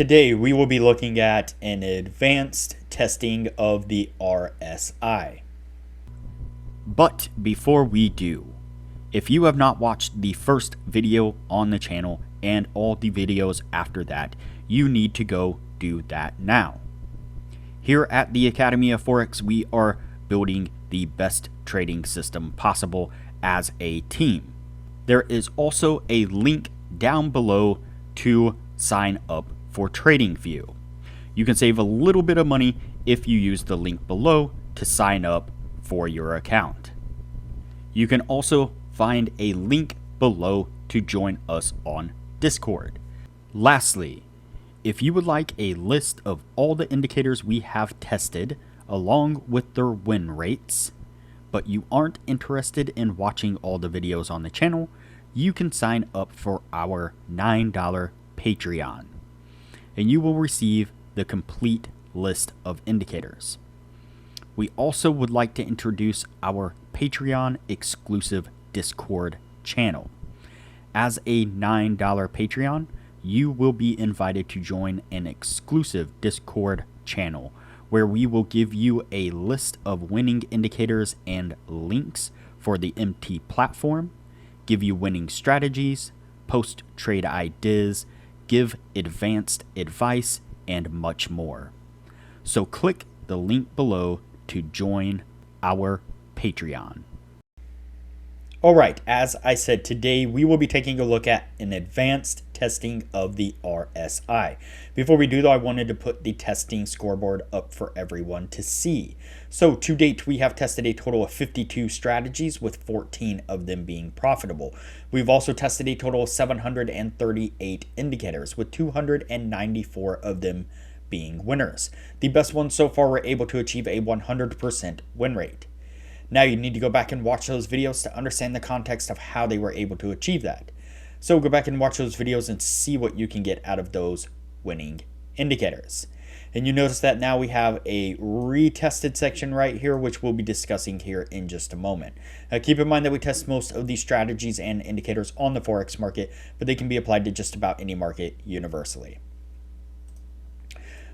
Today we will be looking at an advanced testing of the RSI. But before we do, if you have not watched the first video on the channel and all the videos after that, you need to go do that now. Here at the Academy of Forex, we are building the best trading system possible as a team. There is also a link down below to sign up for TradingView. You can save a little bit of money if you use the link below to sign up for your account. You can also find a link below to join us on Discord. Lastly, if you would like a list of all the indicators we have tested along with their win rates, but you aren't interested in watching all the videos on the channel, you can sign up for our $9 Patreon, and you will receive the complete list of indicators. We also would like to introduce our Patreon exclusive Discord channel. As a $9 Patreon, you will be invited to join an exclusive Discord channel where we will give you a list of winning indicators and links for the MT platform, give you winning strategies, post trade ideas, give advanced advice, and much more. So click the link below to join our Patreon. Alright, as I said, today we will be taking a look at an advanced testing of the RSI. Before we do though, I wanted to put the testing scoreboard up for everyone to see. So to date, we have tested a total of 52 strategies with 14 of them being profitable. We've also tested a total of 738 indicators with 294 of them being winners. The best ones so far were able to achieve a 100% win rate. Now you need to go back and watch those videos to understand the context of how they were able to achieve that. So go back and watch those videos and see what you can get out of those winning indicators. And you notice that now we have a retested section right here, which we'll be discussing here in just a moment. Keep in mind that we test most of these strategies and indicators on the Forex market, but they can be applied to just about any market universally.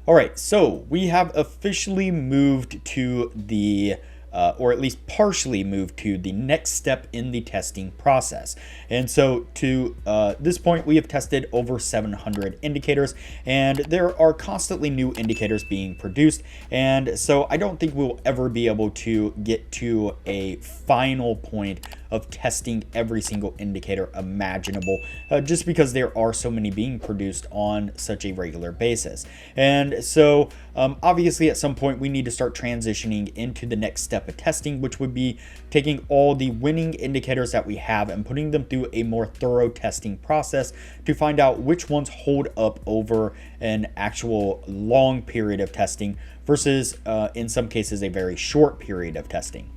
All right, so we have officially moved to the or at least partially moved to the next step in the testing process. And so to this point, we have tested over 700 indicators, and there are constantly new indicators being produced. And so I don't think we'll ever be able to get to a final point of testing every single indicator imaginable, just because there are so many being produced on such a regular basis. And so obviously at some point we need to start transitioning into the next step of testing, which would be taking all the winning indicators that we have and putting them through a more thorough testing process to find out which ones hold up over an actual long period of testing versus in some cases a very short period of testing.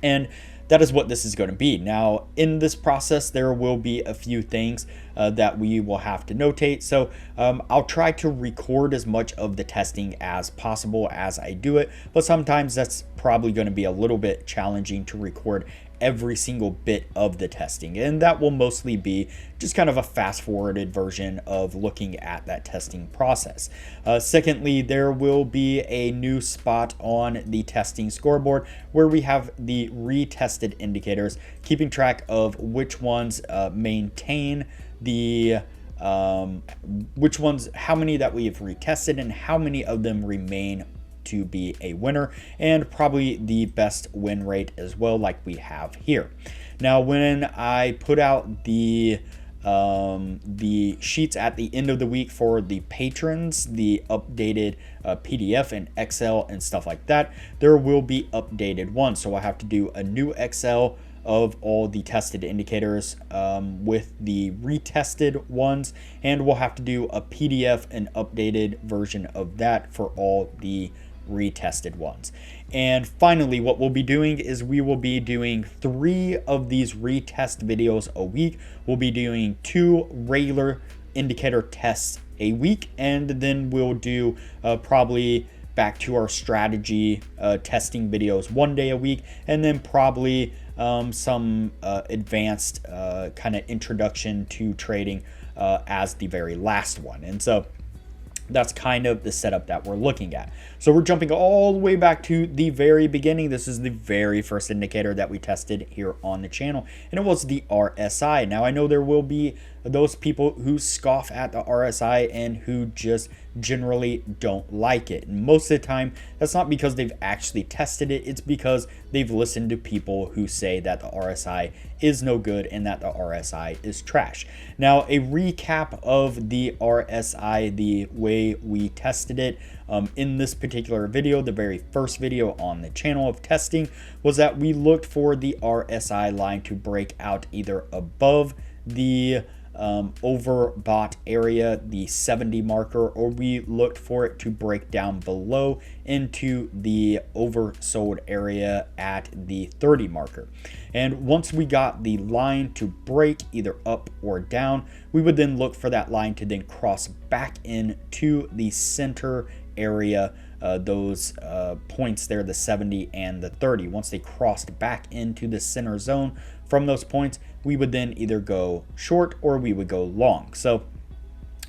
And that is what this is going to be. Now, in this process, there will be a few things that we will have to notate. So I'll try to record as much of the testing as possible as I do it, but sometimes that's probably going to be a little bit challenging to record every single bit of the testing, and that will mostly be just kind of a fast forwarded version of looking at that testing process. Secondly, there will be a new spot on the testing scoreboard where we have the retested indicators, keeping track of which ones maintain the which ones, how many that we have retested and how many of them remain to be a winner, and probably the best win rate as well, like we have here. Now, when I put out the sheets at the end of the week for the patrons, the updated PDF and Excel and stuff like that, there will be updated ones. So I have to do a new Excel of all the tested indicators with the retested ones, and we'll have to do a PDF and updated version of that for all the retested ones. And finally, what we'll be doing is we will be doing 3 of these retest videos a week. We'll be doing 2 regular indicator tests a week, and then we'll do probably back to our strategy testing videos 1 day a week, and then probably some advanced kind of introduction to trading as the very last one. And so That's kind of the setup that we're looking at. So we're jumping all the way back to the very beginning. This is the very first indicator that we tested here on the channel, and it was the RSI. Now I know there will be those people who scoff at the RSI and who just generally don't like it. And most of the time, that's not because they've actually tested it. It's because they've listened to people who say that the RSI is no good and that the RSI is trash. Now, a recap of the RSI, the way we tested it in this particular video, the very first video on the channel of testing, was that we looked for the RSI line to break out either above the overbought area, the 70 marker, or we looked for it to break down below into the oversold area at the 30 marker. And once we got the line to break either up or down, we would then look for that line to then cross back into the center area, those points there, the 70 and the 30. Once they crossed back into the center zone from those points, we would then either go short or we would go long. So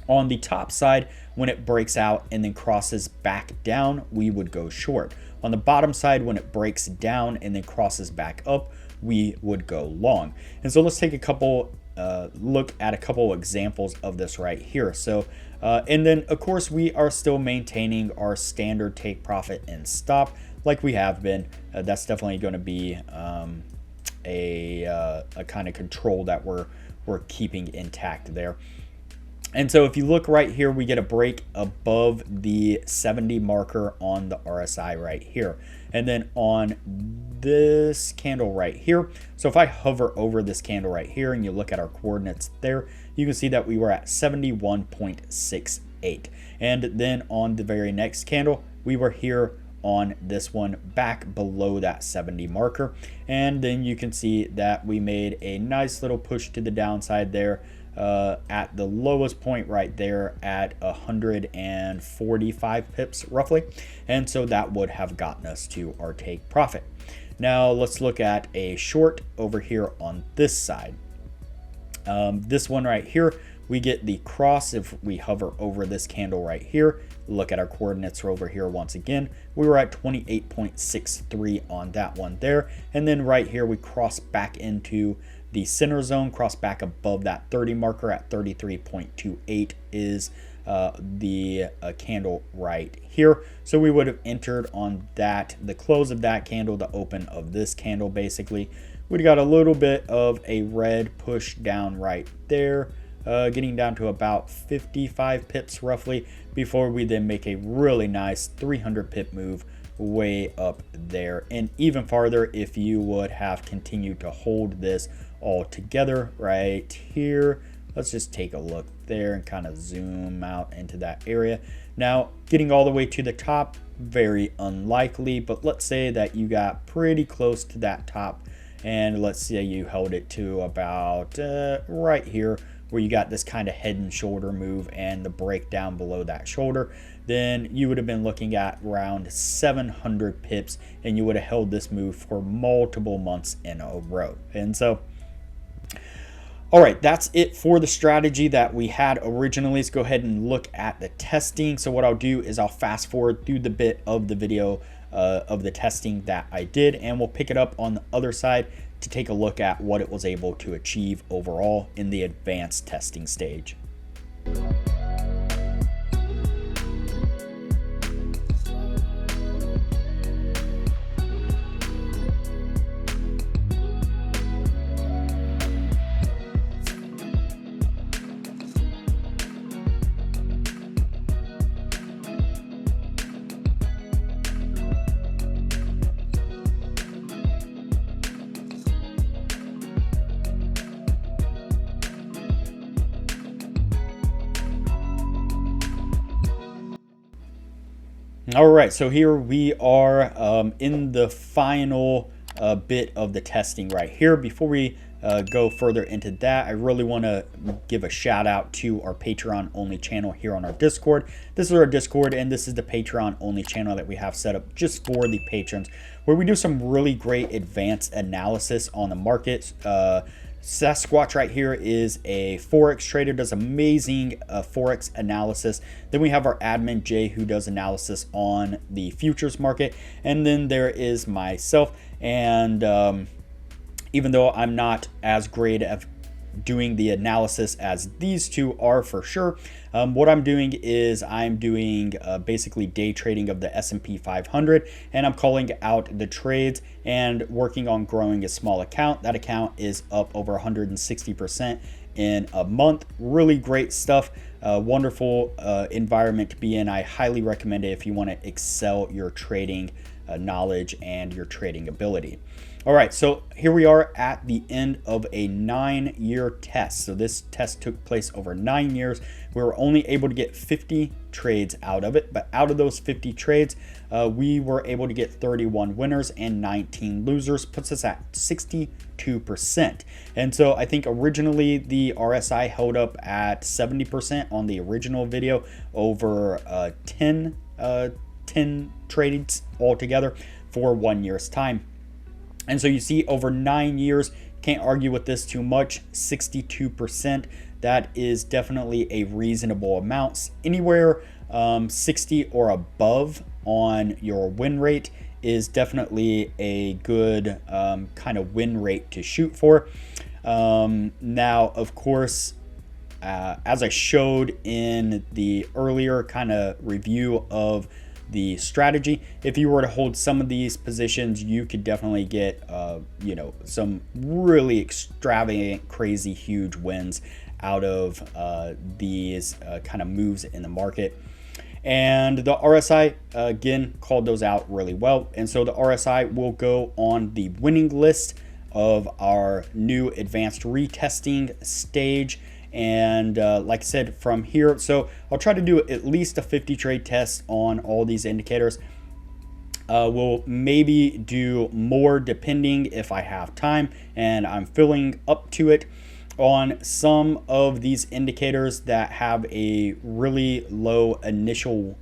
on the top side, when it breaks out and then crosses back down, we would go short. On the bottom side, when it breaks down and then crosses back up, we would go long. And so let's take a couple look at a couple examples of this right here. So and then of course we are still maintaining our standard take profit and stop like we have been. That's definitely going to be a kind of control that we're keeping intact there. And so if you look right here, we get a break above the 70 marker on the RSI right here. And then on this candle right here, so if I hover over this candle right here and you look at our coordinates there, you can see that we were at 71.68. And then on the very next candle, we were here on this one back below that 70 marker. And then you can see that we made a nice little push to the downside there at the lowest point right there at 145 pips roughly. And so that would have gotten us to our take profit. Now let's look at a short over here on this side. This one right here, we get the cross. If we hover over this candle right here, look at our coordinates over here once again, we were at 28.63 on that one there. And then right here, we cross back into the center zone, cross back above that 30 marker at 33.28 is the candle right here. So we would have entered on that, the close of that candle, the open of this candle basically. We got a little bit of a red push down right there, getting down to about 55 pips roughly, before we then make a really nice 300 pip move way up there, and even farther if you would have continued to hold this all together right here. Let's just take a look there and kind of zoom out into that area. Now getting all the way to the top, very unlikely, but let's say that you got pretty close to that top, and let's say you held it to about right here where you got this kind of head and shoulder move and the breakdown below that shoulder, then you would have been looking at around 700 pips, and you would have held this move for multiple months in a row. And so all right, that's it for the strategy that we had originally. Let's go ahead and look at the testing. So what I'll do is I'll fast forward through the bit of the video of the testing that I did, and we'll pick it up on the other side to take a look at what it was able to achieve overall in the advanced testing stage. All right, so here we are in the final bit of the testing right here. Before we go further into that, I really want to give a shout out to our Patreon only channel here on our Discord. This is our Discord, and this is the Patreon only channel that we have set up just for the patrons, where we do some really great advanced analysis on the markets, Sasquatch right here is a Forex trader, does amazing Forex analysis. Then we have our admin Jay, who does analysis on the futures market. And then there is myself. And even though I'm not as great at doing the analysis as these two are for sure, what I'm doing is I'm doing basically day trading of the S&P 500, and I'm calling out the trades and working on growing a small account. That account is up over 160% in a month. Really great stuff. Wonderful environment to be in. I highly recommend it if you want to excel your trading knowledge and your trading ability. All right, so here we are at the end of a 9-year test. So this test took place over 9 years. We were only able to get 50 trades out of it, but out of those 50 trades, we were able to get 31 winners and 19 losers, puts us at 62%. And so I think originally the RSI held up at 70% on the original video over 10 trades altogether for 1 year's time. And so you see over 9 years, can't argue with this too much, 62%. That is definitely a reasonable amount. Anywhere 60 or above on your win rate is definitely a good kind of win rate to shoot for. Now, of course, as I showed in the earlier kind of review of the strategy, if you were to hold some of these positions, you could definitely get some really extravagant, crazy, huge wins out of these kind of moves in the market. And the RSI again called those out really well, and so the RSI will go on the winning list of our new advanced retesting stage. And like I said, from here, so I'll try to do at least a 50 trade test on all these indicators. We'll maybe do more depending if I have time and I'm filling up to it on some of these indicators that have a really low initial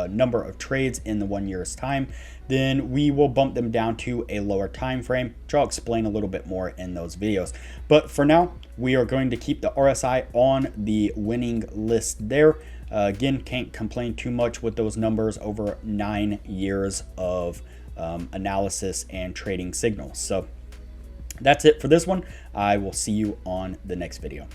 number of trades in the 1 year's time. Then we will bump them down to a lower time frame, which I'll explain a little bit more in those videos. But for now, we are going to keep the RSI on the winning list there. Again, can't complain too much with those numbers over 9 years of analysis and trading signals. So that's it for this one. I will see you on the next video.